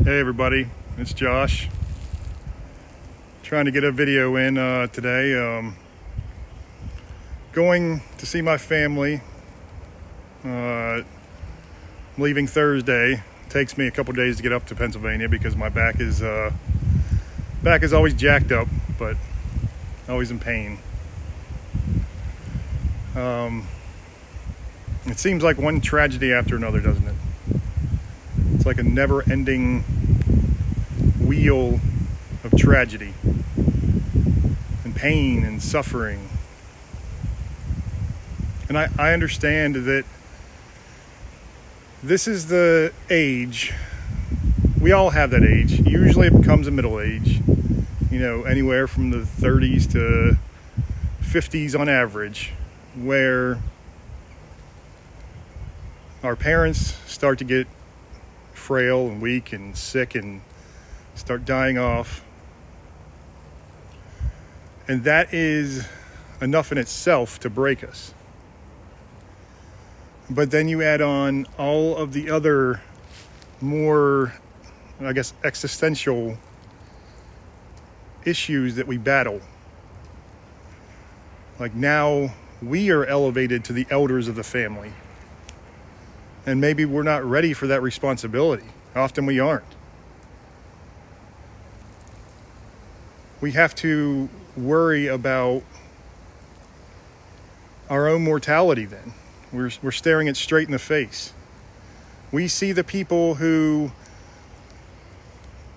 Hey everybody, it's Josh. Trying to get a video in today. Going to see my family. Leaving Thursday. Takes me a couple days to get up to Pennsylvania because my back is always jacked up, but always in pain. It seems like one tragedy after another, doesn't it? It's like a never-ending wheel of tragedy and pain and suffering. And I understand that this is the age, we all have that age. Usually it becomes a middle age, anywhere from the 30s to 50s on average, where our parents start to get frail and weak and sick and start dying off. And that is enough in itself to break us. But then you add on all of the other more, existential issues that we battle. Like now we are elevated to the elders of the family. And maybe we're not ready for that responsibility. Often we aren't. We have to worry about our own mortality then. We're staring it straight in the face. We see the people who,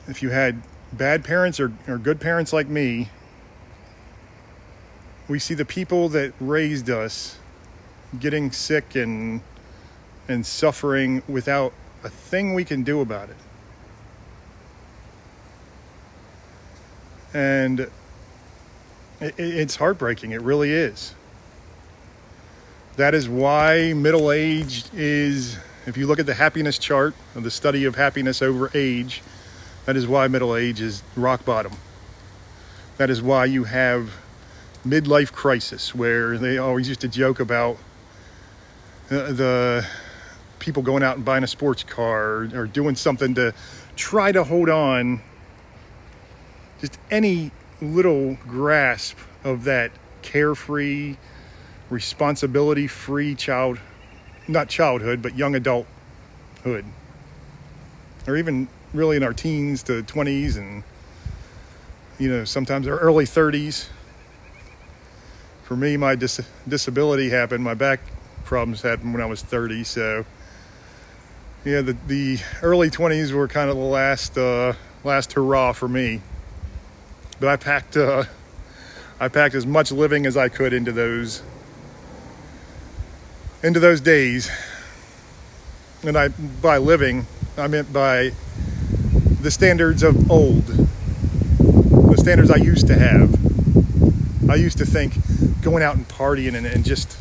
if you had bad parents or good parents like me, we see the people that raised us getting sick and suffering without a thing we can do about it. And it's heartbreaking. It really is. That is why middle age is, if you look at the happiness chart of the study of happiness over age, that is why middle age is rock bottom. That is why you have midlife crisis, where they always used to joke about the people going out and buying a sports car or doing something to try to hold on just any little grasp of that carefree, responsibility-free not childhood, but young adulthood. Or even really in our teens to 20s and, sometimes our early 30s. For me, my disability happened, my back problems happened when I was 30, so yeah, the early 20s were kind of the last hurrah for me. But I packed as much living as I could into those days. And by living, I meant by the standards of old, the standards I used to have. I used to think going out and partying and just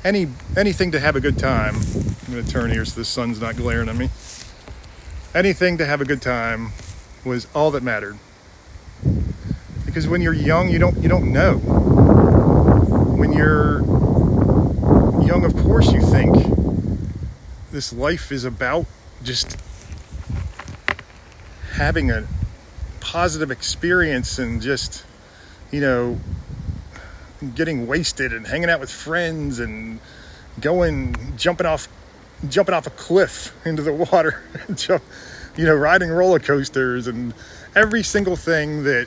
anything to have a good time. I'm going to turn here so the sun's not glaring at me. Anything to have a good time was all that mattered. Because when you're young, you don't know. When you're young, of course you think this life is about just having a positive experience and just, getting wasted and hanging out with friends and jumping off a cliff into the water, riding roller coasters and every single thing that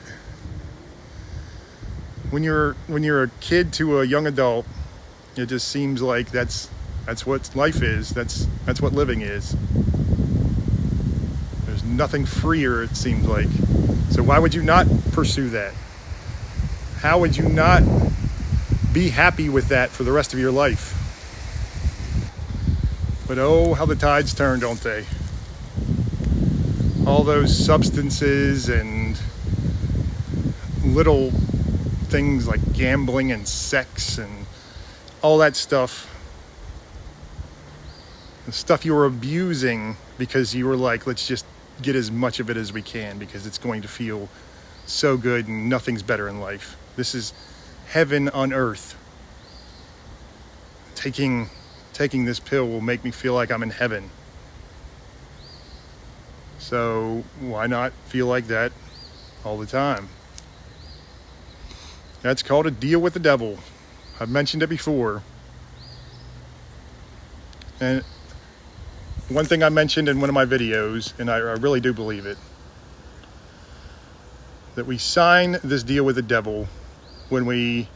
when you're a kid to a young adult, it just seems like that's what life is. That's what living is. There's nothing freer, it seems like. So why would you not pursue that? How would you not be happy with that for the rest of your life? But oh, how the tides turn, don't they? All those substances and little things like gambling and sex and all that stuff. The stuff you were abusing because you were like, let's just get as much of it as we can because it's going to feel so good and nothing's better in life. This is heaven on earth. Taking this pill will make me feel like I'm in heaven. So why not feel like that all the time? That's called a deal with the devil. I've mentioned it before. And one thing I mentioned in one of my videos, and I really do believe it, that we sign this deal with the devil when we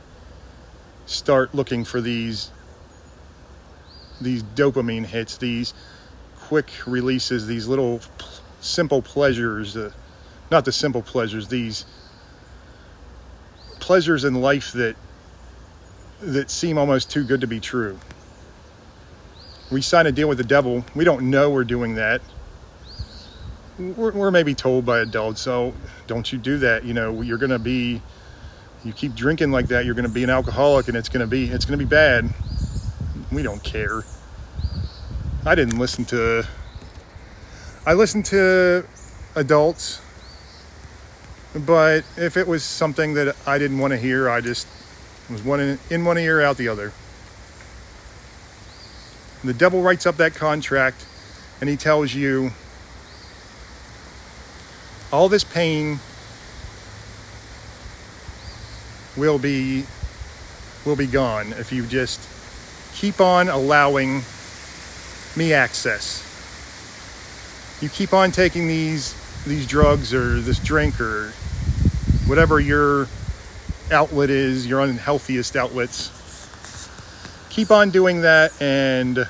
start looking for these dopamine hits, these quick releases, these little simple pleasures, not the simple pleasures, these pleasures in life that seem almost too good to be true. We sign a deal with the devil. We don't know we're doing that. We're maybe told by adults, so don't you do that. You're going to be, you keep drinking like that, you're going to be an alcoholic, and it's going to be bad. We don't care. I listened to adults, but if it was something that I didn't want to hear, I just was in one ear, out the other. The devil writes up that contract, and he tells you all this pain will be gone if you just keep on allowing me access. You keep on taking these drugs or this drink or whatever your outlet is, your unhealthiest outlets. Keep on doing that, and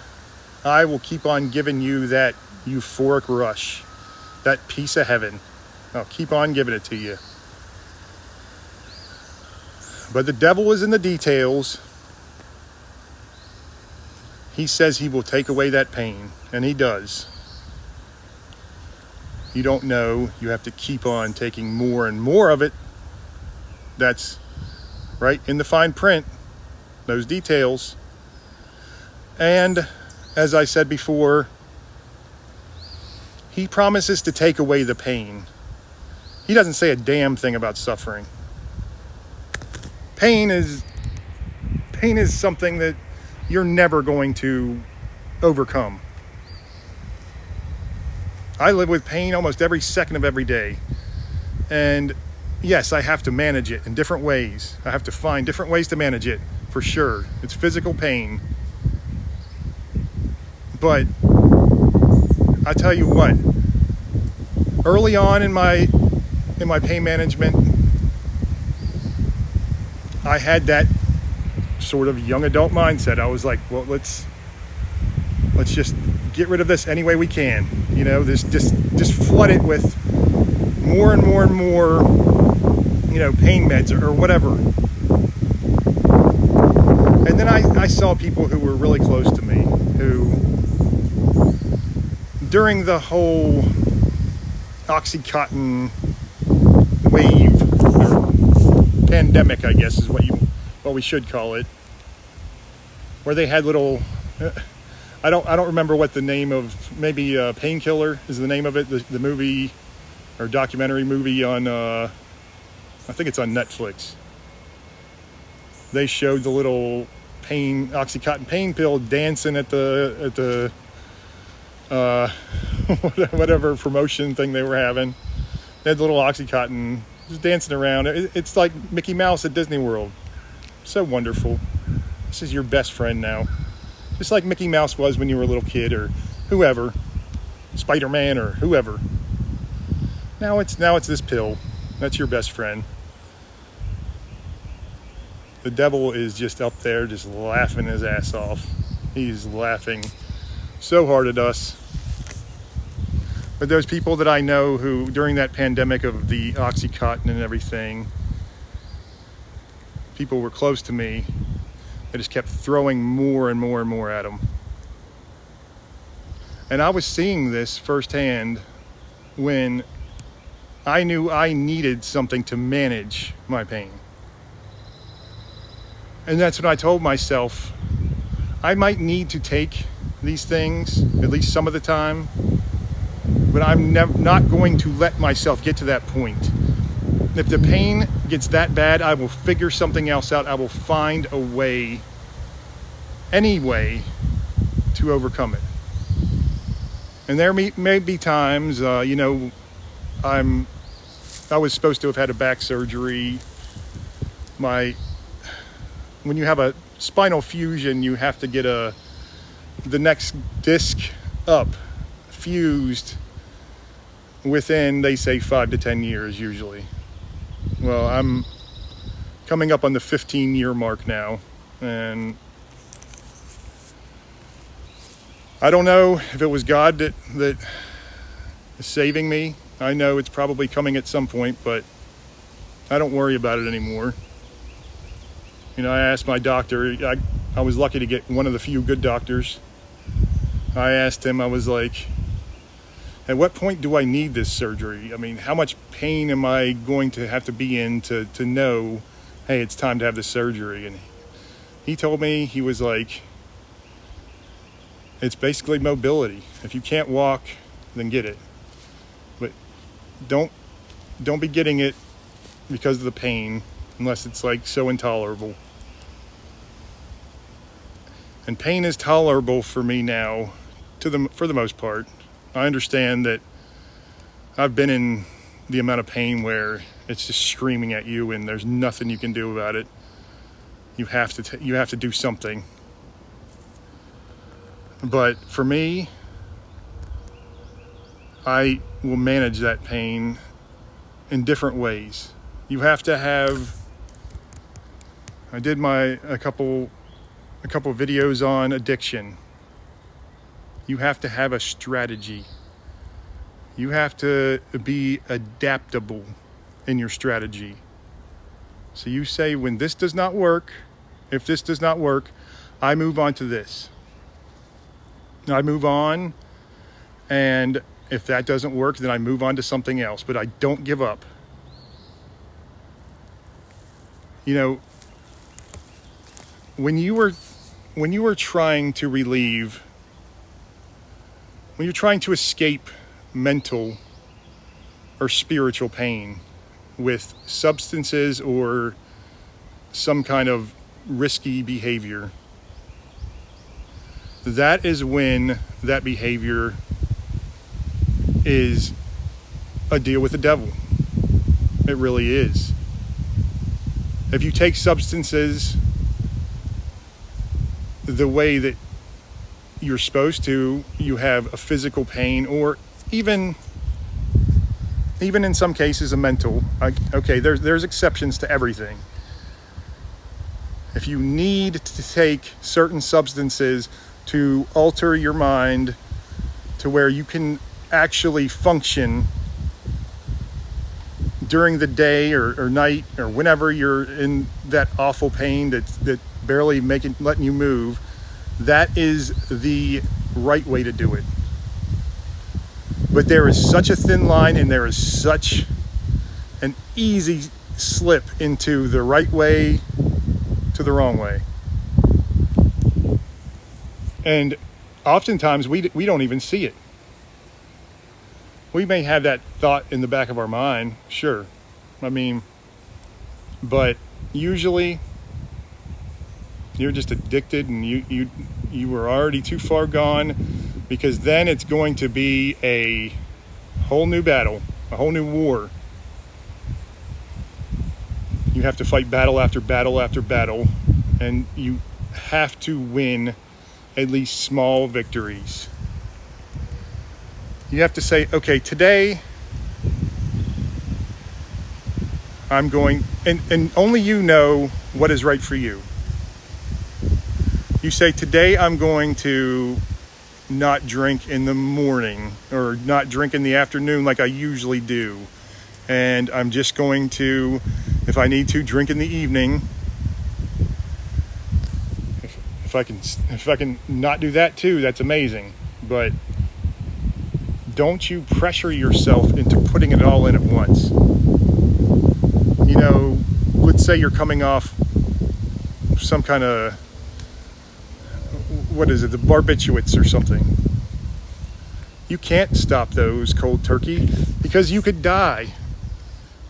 I will keep on giving you that euphoric rush, that piece of heaven. I'll keep on giving it to you. But the devil is in the details. He says he will take away that pain, and he does. You don't know. You have to keep on taking more and more of it. That's right in the fine print, those details. And as I said before, he promises to take away the pain. He doesn't say a damn thing about suffering. Pain is something that you're never going to overcome. I live with pain almost every second of every day. And yes, I have to manage it in different ways. I have to find different ways to manage it, for sure. It's physical pain. But I tell you what, early on in my pain management, I had that sort of young adult mindset. I was like, well, let's just get rid of this any way we can. Just flood it with more and more and more, pain meds or whatever. And then I saw people who were really close to me who, during the whole Oxycontin wave, or pandemic, I guess is what we should call it, where they had little, I don't remember what the name of, maybe Painkiller is the name of it, the movie or documentary movie on, I think it's on Netflix. They showed the little Oxycontin pain pill dancing at the whatever promotion thing they were having. They had the little Oxycontin just dancing around. It's like Mickey Mouse at Disney World. So wonderful. This is your best friend now. Just like Mickey Mouse was when you were a little kid, or whoever. Spider-Man or whoever. Now it's this pill. That's your best friend. The devil is just up there just laughing his ass off. He's laughing so hard at us. But those people that I know who, during that pandemic of the Oxycontin and everything, people were close to me. I just kept throwing more and more and more at them. And I was seeing this firsthand when I knew I needed something to manage my pain. And that's when I told myself, I might need to take these things, at least some of the time, but I'm not going to let myself get to that point. If the pain gets that bad, I will figure something else out. I will find a way, any way, to overcome it. And there may be times, I was supposed to have had a back surgery. When you have a spinal fusion, you have to get the next disc up fused within, they say, 5 to 10 years usually. Well, I'm coming up on the 15-year mark now, and I don't know if it was God that is saving me. I know it's probably coming at some point, but I don't worry about it anymore. I asked my doctor, I was lucky to get one of the few good doctors. I asked him, I was like, at what point do I need this surgery? I mean, how much pain am I going to have to be in to know, hey, it's time to have this surgery? And he told me, he was like, it's basically mobility. If you can't walk, then get it. But don't be getting it because of the pain, unless it's like so intolerable. And pain is tolerable for me now, for the most part. I understand that I've been in the amount of pain where it's just screaming at you and there's nothing you can do about it. You have to do something. But for me, I will manage that pain in different ways. You have to have, I did a couple videos on addiction. You have to have a strategy. You have to be adaptable in your strategy. So you say, when this does not work, if this does not work, I move on to this. I move on, and if that doesn't work, then I move on to something else, but I don't give up. When you are trying to relieve, when you're trying to escape mental or spiritual pain with substances or some kind of risky behavior, that is when that behavior is a deal with the devil. It really is. If you take substances the way that you're supposed to, you have a physical pain, or even in some cases a mental. Okay, there's exceptions to everything. If you need to take certain substances to alter your mind to where you can actually function during the day or night or whenever you're in that awful pain that barely letting you move, that is the right way to do it. But there is such a thin line, and there is such an easy slip into the right way to the wrong way. And oftentimes we don't even see it. We may have that thought in the back of our mind, sure. But usually you're just addicted, and you were already too far gone, because then it's going to be a whole new battle, a whole new war. You have to fight battle after battle after battle, and you have to win at least small victories. You have to say, okay, today I'm going, and only you know what is right for you. You say, today I'm going to not drink in the morning or not drink in the afternoon like I usually do. And I'm just going to, if I need to, drink in the evening. If I can not do that too, that's amazing. But don't you pressure yourself into putting it all in at once. Let's say you're coming off some kind of, the barbiturates or something. You can't stop those cold turkey because you could die.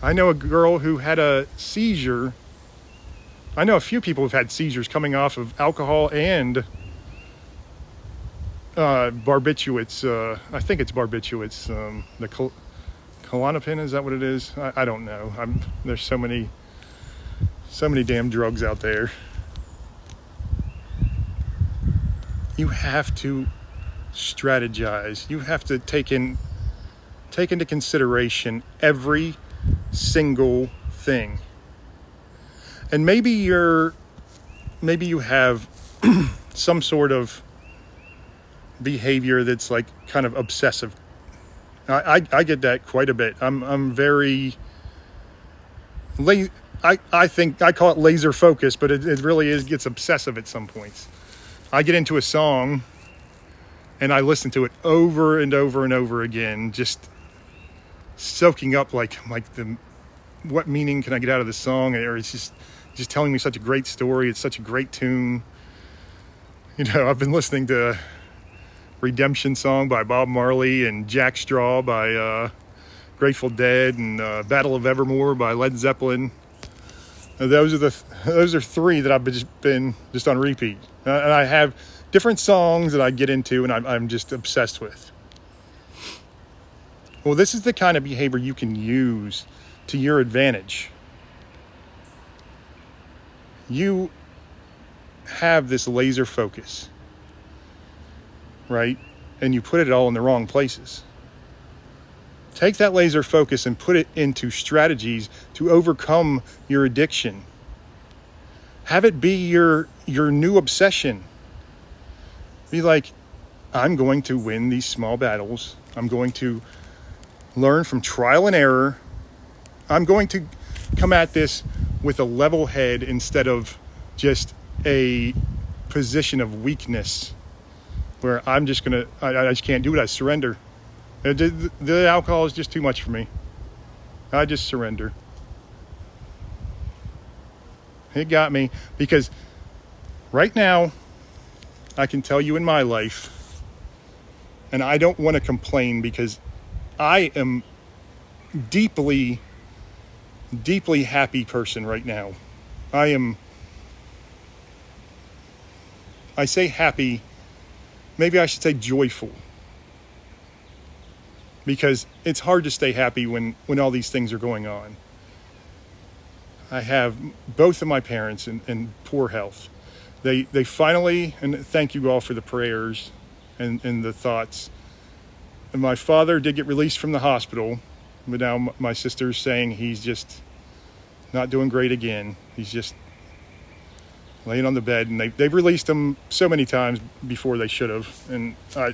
I know a girl who had a seizure. I know a few people who've had seizures coming off of alcohol and barbiturates. I think it's barbiturates. The Klonopin, is that what it is? I don't know. There's so many damn drugs out there. You have to strategize. You have to take into consideration every single thing. And maybe you have some sort of behavior that's like kind of obsessive. I get that quite a bit. I'm very I think I call it laser focused, but it really gets obsessive at some points. I get into a song and I listen to it over and over and over again, just soaking up like what meaning can I get out of the song, or it's just telling me such a great story. It's such a great tune. I've been listening to Redemption Song by Bob Marley and Jack Straw by Grateful Dead and Battle of Evermore by Led Zeppelin. Those are three that I've been just on repeat. And I have different songs that I get into and I'm just obsessed with. Well, this is the kind of behavior you can use to your advantage. You have this laser focus, right? And you put it all in the wrong places. Take that laser focus and put it into strategies to overcome your addiction. Have it be your new obsession. Be like, I'm going to win these small battles. I'm going to learn from trial and error. I'm going to come at this with a level head instead of just a position of weakness where I just can't do it. I surrender. The alcohol is just too much for me. I just surrender. It got me because right now I can tell you in my life, and I don't want to complain because I am deeply, deeply happy person right now. I say happy, maybe I should say joyful. Because it's hard to stay happy when all these things are going on. I have both of my parents in poor health. They finally, and thank you all for the prayers and the thoughts. And my father did get released from the hospital, but now my sister's saying he's just not doing great again. He's just laying on the bed, and they've released him so many times before they should have. And I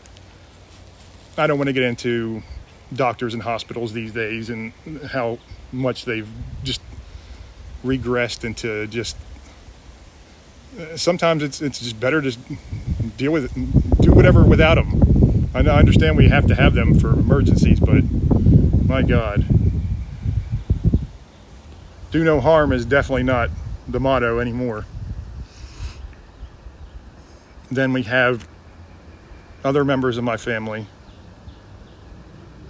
don't want to get into doctors and hospitals these days and how much they've just regressed into just sometimes it's just better to deal with it, do whatever without them. I understand we have to have them for emergencies, but my God, do no harm is definitely not the motto anymore. Then we have other members of my family.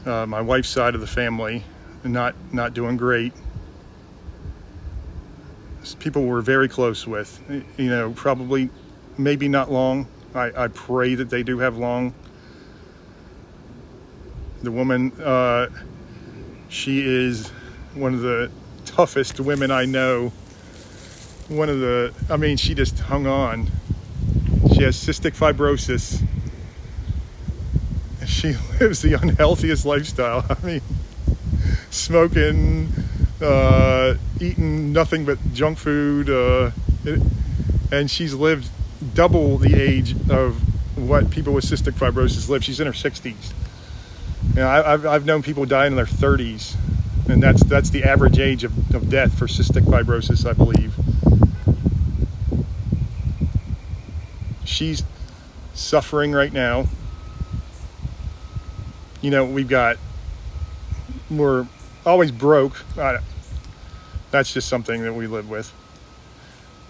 My wife's side of the family, not doing great. People we're very close with, probably, maybe not long. I pray that they do have long. The woman, she is one of the toughest women I know. She just hung on. She has cystic fibrosis. She lives the unhealthiest lifestyle. Smoking, eating nothing but junk food, and she's lived double the age of what people with cystic fibrosis live. She's in her 60s. I've known people dying in their 30s, and that's the average age of death for cystic fibrosis, I believe. She's suffering right now. We're always broke. That's just something that we live with.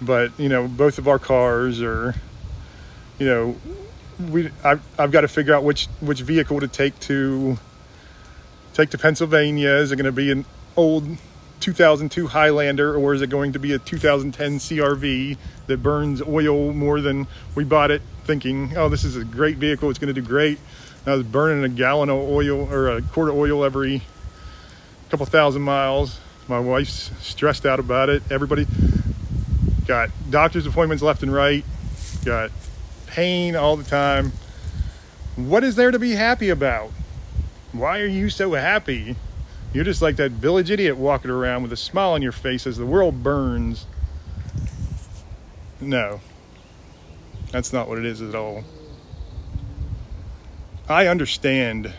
But, both of our cars are, I've got to figure out which vehicle to take to Pennsylvania. Is it going to be an old 2002 Highlander, or is it going to be a 2010 CRV that burns oil more than we bought it thinking, oh, this is a great vehicle, it's going to do great. I was burning a gallon of oil or a quart of oil every couple thousand miles. My wife's stressed out about it. Everybody got doctor's appointments left and right, got pain all the time. What is there to be happy about? Why are you so happy? You're just like that village idiot walking around with a smile on your face as the world burns. No, that's not what it is at all. I understand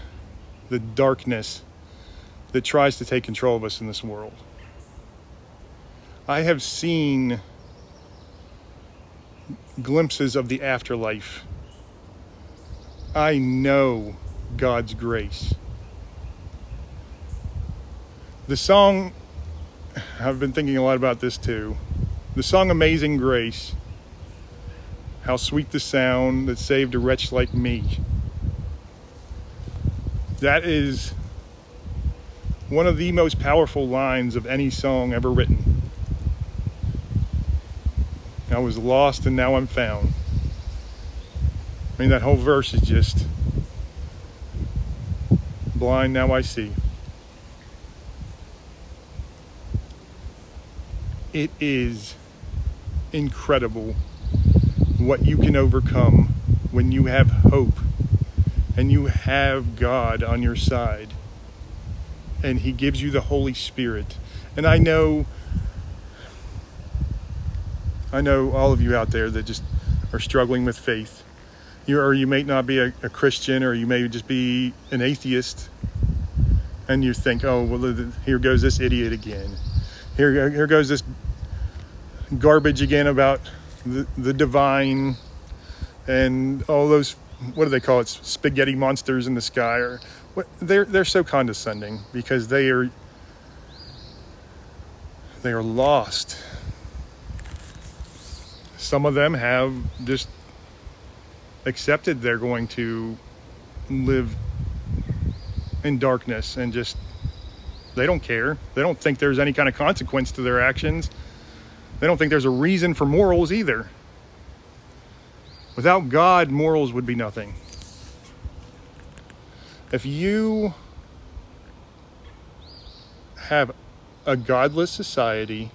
the darkness that tries to take control of us in this world. I have seen glimpses of the afterlife. I know God's grace. The song, I've been thinking a lot about this too. The song Amazing Grace, how sweet the sound that saved a wretch like me. That is one of the most powerful lines of any song ever written. I was lost and now I'm found. I mean, that whole verse is just blind, now I see. It is incredible what you can overcome when you have hope and you have God on your side and He gives you the Holy Spirit. And I know all of you out there that just are struggling with faith. You may not be a Christian, or you may just be an atheist, and you think, oh, well, here goes this idiot again. Here goes this garbage again about the divine and all those, what do they call it, spaghetti monsters in the sky, or what? They're so condescending because they are lost. Some of them have just accepted they're going to live in darkness and just, they don't care. They don't think there's any kind of consequence to their actions. They don't think there's a reason for morals either. Without God, morals would be nothing. If you have a godless society,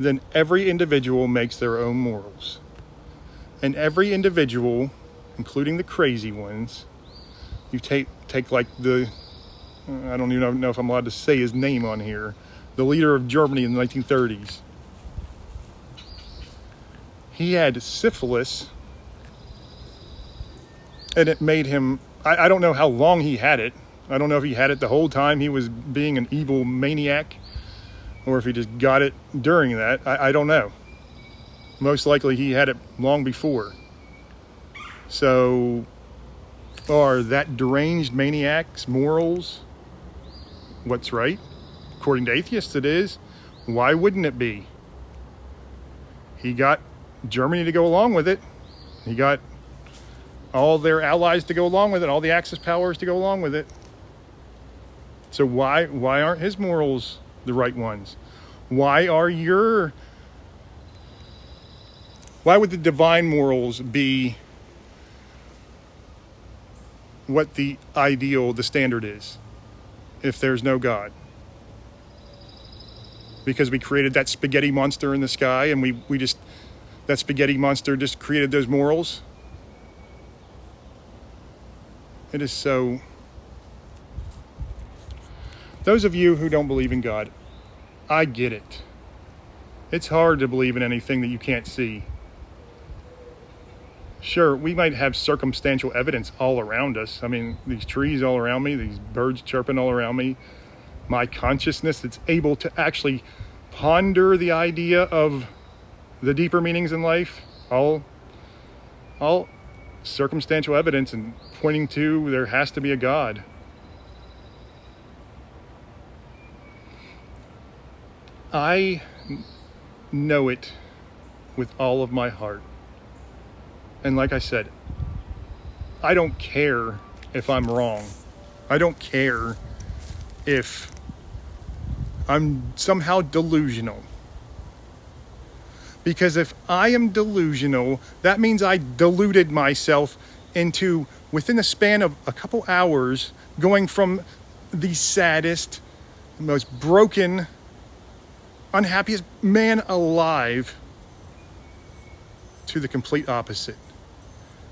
then every individual makes their own morals. And every individual, including the crazy ones, you take like I don't even know if I'm allowed to say his name on here, the leader of Germany in the 1930s. He had syphilis, and it made him, I don't know how long he had it. I don't know if he had it the whole time he was being an evil maniac, or if he just got it during that. I don't know. Most likely he had it long before. So, are that deranged maniac's morals what's right? According to atheists it is. Why wouldn't it be? He got Germany to go along with it. He got all their allies to go along with it, all the Axis powers to go along with it. So why aren't his morals the right ones? Why would the divine morals be what the ideal, the standard is, if there's no God? Because we created that spaghetti monster in the sky, and we just, that spaghetti monster just created those morals. It is so. Those of you who don't believe in God, I get it. It's hard to believe in anything that you can't see. Sure, we might have circumstantial evidence all around us. I mean, these trees all around me, these birds chirping all around me, my consciousness that's able to actually ponder the idea of the deeper meanings in life, all circumstantial evidence and pointing to there has to be a God. I know it with all of my heart. And like I said, I don't care if I'm wrong. I don't care if I'm somehow delusional. Because if I am delusional, that means I deluded myself into, within the span of a couple hours, going from the saddest, most broken, unhappiest man alive to the complete opposite.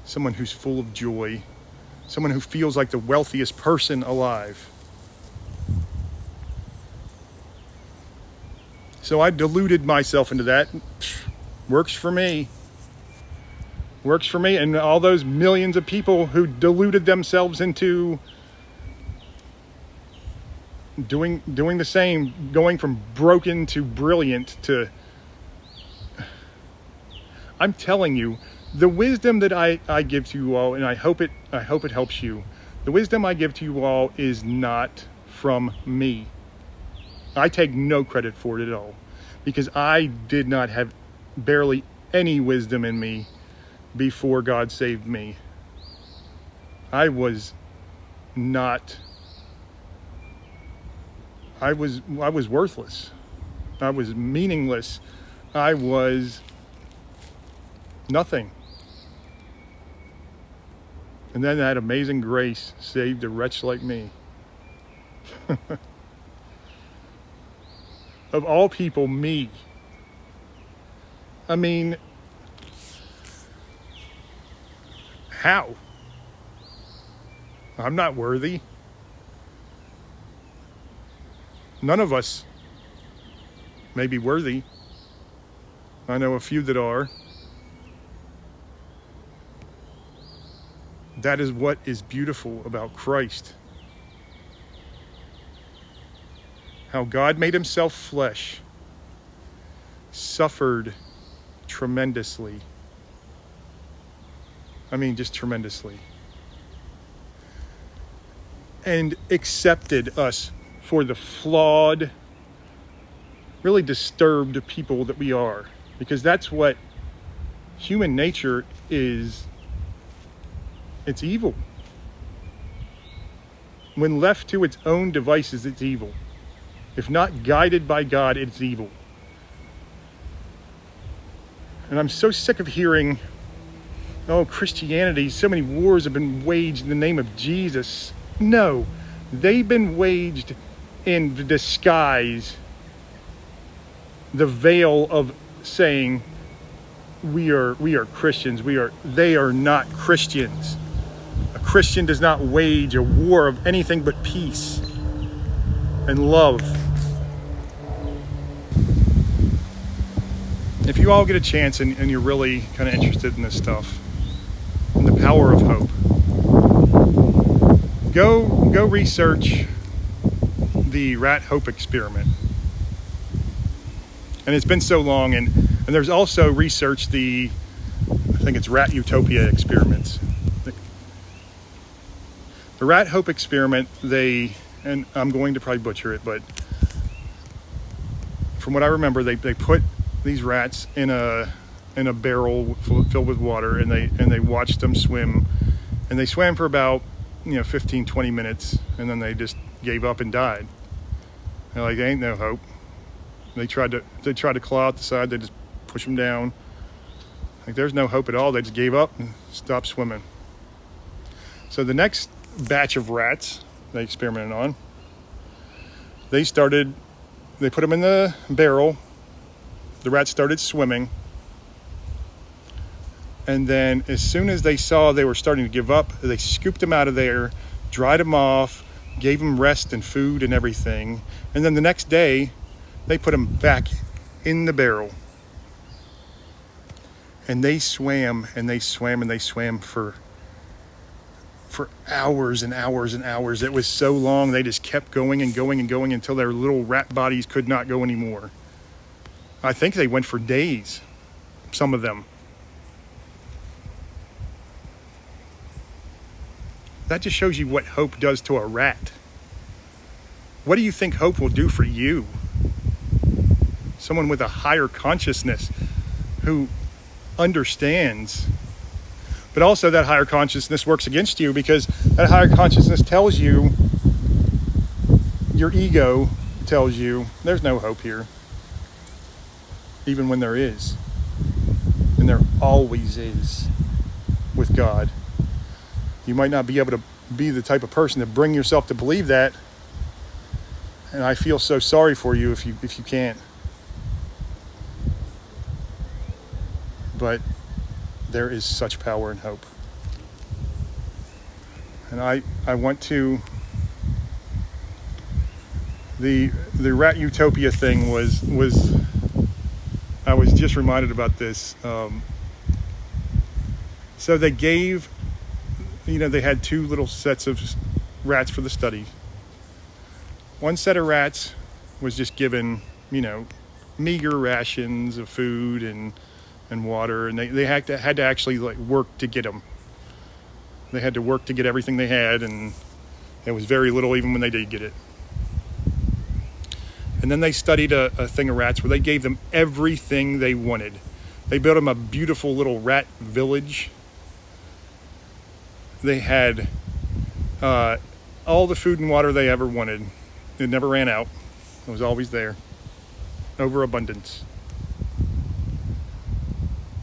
Someone who's full of joy. Someone who feels like the wealthiest person alive. So I deluded myself into that. Works for me. Works for me. And all those millions of people who deluded themselves into doing the same, going from broken to brilliant to... I'm telling you, the wisdom that I give to you all, and I hope it helps you. The wisdom I give to you all is not from me. I take no credit for it at all, because I did not have barely any wisdom in me before God saved me. I was worthless. I was meaningless. I was nothing. And then that amazing grace saved a wretch like me. Of all people, me. I mean, how? I'm not worthy. None of us may be worthy. I know a few that are. That is what is beautiful about Christ. How God made himself flesh, suffered tremendously. I mean, just tremendously. And accepted us for the flawed, really disturbed people that we are. Because that's what human nature is. It's evil. When left to its own devices, it's evil. If not guided by God, it's evil. And I'm so sick of hearing, oh, Christianity, so many wars have been waged in the name of Jesus. No, they've been waged in the disguise, the veil of saying we are Christians. They are not Christians. A Christian does not wage a war of anything but peace and love. If you all get a chance and you're really kind of interested in this stuff, and the power of hope, go research the Rat Hope Experiment. And it's been so long, and there's also research I think it's Rat Utopia experiments. The Rat Hope Experiment, and I'm going to probably butcher it, but from what I remember, they put these rats in a barrel filled with water, and they watched them swim, and they swam for about 15-20 minutes, and then they just gave up and died. They're like, there ain't no hope. They tried to claw out the side. They just push them down. Like, there's no hope at all. They just gave up and stopped swimming. So the next batch of rats they experimented on, they put them in the barrel. The rats started swimming. And then as soon as they saw they were starting to give up, they scooped them out of there, dried them off, gave them rest and food and everything. And then the next day, they put them back in the barrel. And they swam and they swam and they swam for hours and hours and hours. It was so long, they just kept going and going and going until their little rat bodies could not go anymore. I think they went for days, some of them. That just shows you what hope does to a rat. What do you think hope will do for you? Someone with a higher consciousness who understands. But also that higher consciousness works against you, because that higher consciousness tells you, your ego tells you, there's no hope here. Even when there is. there always is with God. You might not be able to be the type of person to bring yourself to believe that, and I feel so sorry for you if you can't. But there is such power and hope. And I went to the Rat Utopia thing was I was just reminded about this. So they gave, they had two little sets of rats for the study. One set of rats was just given, meager rations of food and water, and they had to actually work to get them. They had to work to get everything they had, and it was very little even when they did get it. And then they studied a thing of rats where they gave them everything they wanted. They built them a beautiful little rat village. They had all the food and water they ever wanted. It never ran out. It was always there. Overabundance.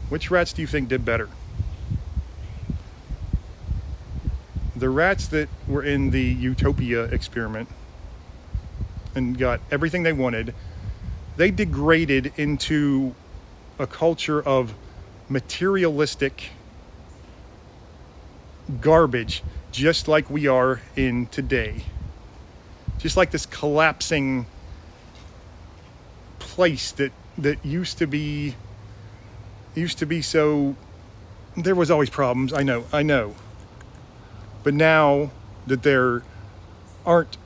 Which rats do you think did better? The rats that were in the Utopia experiment and got everything they wanted, they degraded into a culture of materialistic garbage, just like we are in today. Just like this collapsing place that used to be so, there was always problems, I know. But now that there aren't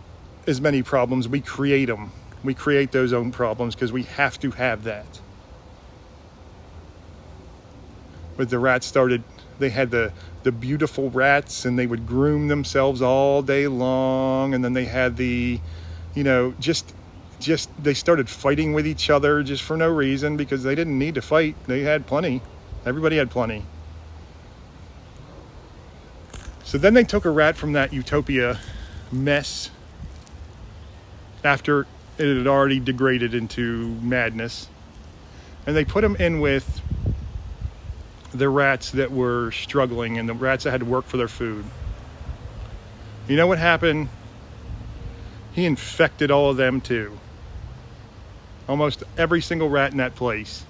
as many problems, we create them. We create those own problems because we have to have that. But the rats they had the beautiful rats, and they would groom themselves all day long, and then they had the, just they started fighting with each other just for no reason because they didn't need to fight. They had plenty. Everybody had plenty. So then they took a rat from that Utopia mess after it had already degraded into madness, and they put him in with the rats that were struggling and the rats that had to work for their food. You know what happened? He infected all of them too. Almost every single rat in that place.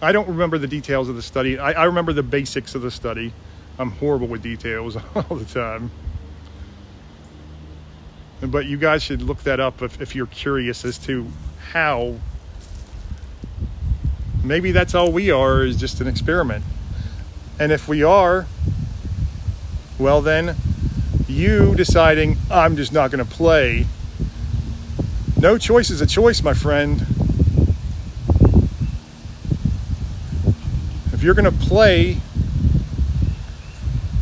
I don't remember the details of the study. I remember the basics of the study. I'm horrible with details all the time. But you guys should look that up if you're curious as to how. Maybe that's all we are, is just an experiment. And if we are, well then, you deciding, I'm just not going to play. No choice is a choice, my friend. If you're going to play,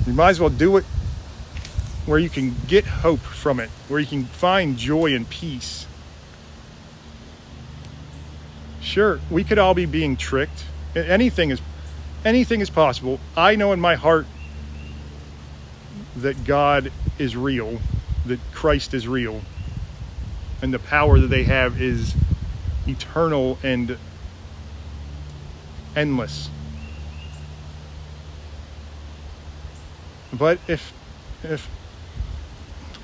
you might as well do it where you can get hope from it, where you can find joy and peace. Sure, we could all be being tricked. Anything is possible. I know in my heart that God is real, that Christ is real, and the power that they have is eternal and endless. But if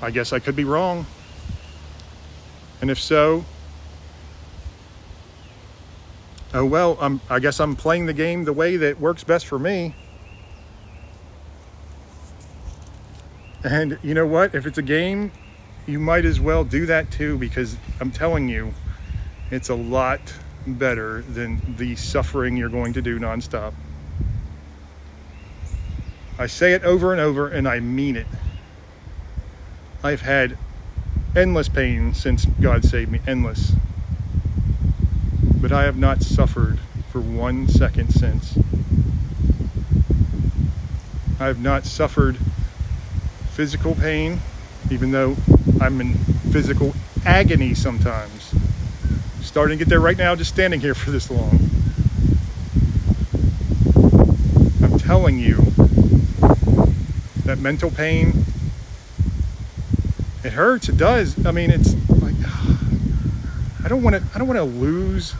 I guess I could be wrong. And if so, oh well, I guess I'm playing the game the way that works best for me. And you know what? If it's a game, you might as well do that too, because I'm telling you, it's a lot better than the suffering you're going to do nonstop. I say it over and over, and I mean it. I've had endless pain since God saved me, endless. But I have not suffered for 1 second since. I have not suffered physical pain, even though I'm in physical agony sometimes. Starting to get there right now, just standing here for this long. I'm telling you, that mental pain, it hurts. It does. I mean, it's like I don't want to lose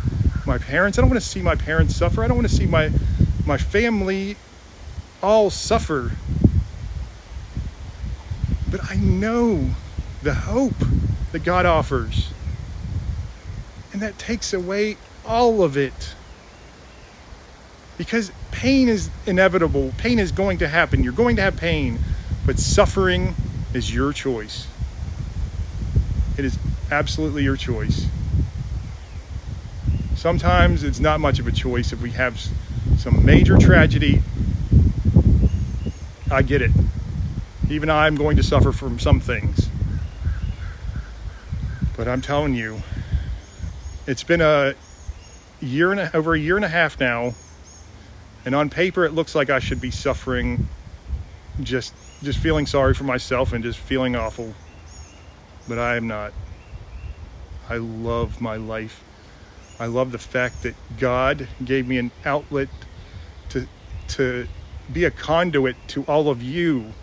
my parents. I don't want to see my parents suffer. I don't want to see my family all suffer. But I know the hope that God offers. And that takes away all of it. Because pain is inevitable. Pain is going to happen. You're going to have pain. But suffering is your choice. It is absolutely your choice. Sometimes it's not much of a choice. If we have some major tragedy, I get it. Even I'm going to suffer from some things. But I'm telling you, it's been over a year and a half now, and on paper it looks like I should be suffering, just feeling sorry for myself and just feeling awful. But I am not. I love my life. I love the fact that God gave me an outlet to be a conduit to all of you.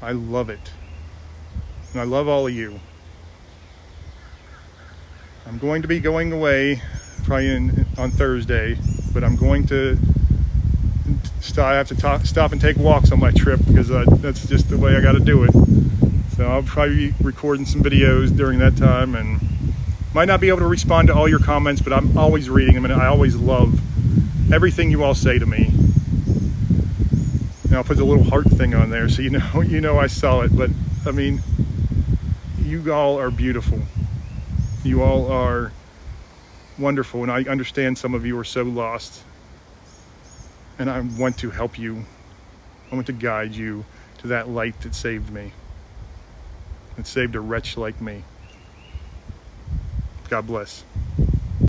I love it. And I love all of you. I'm going to be going away probably on Thursday, but I'm going to I have to stop and take walks on my trip because that's just the way I got to do it. So I'll probably be recording some videos during that time, and might not be able to respond to all your comments, but I'm always reading them, and I always love everything you all say to me. And I'll put the little heart thing on there so you know I saw it. But I mean, you all are beautiful. You all are wonderful, and I understand some of you are so lost. And I want to help you. I want to guide you to that light that saved me. That saved a wretch like me. God bless.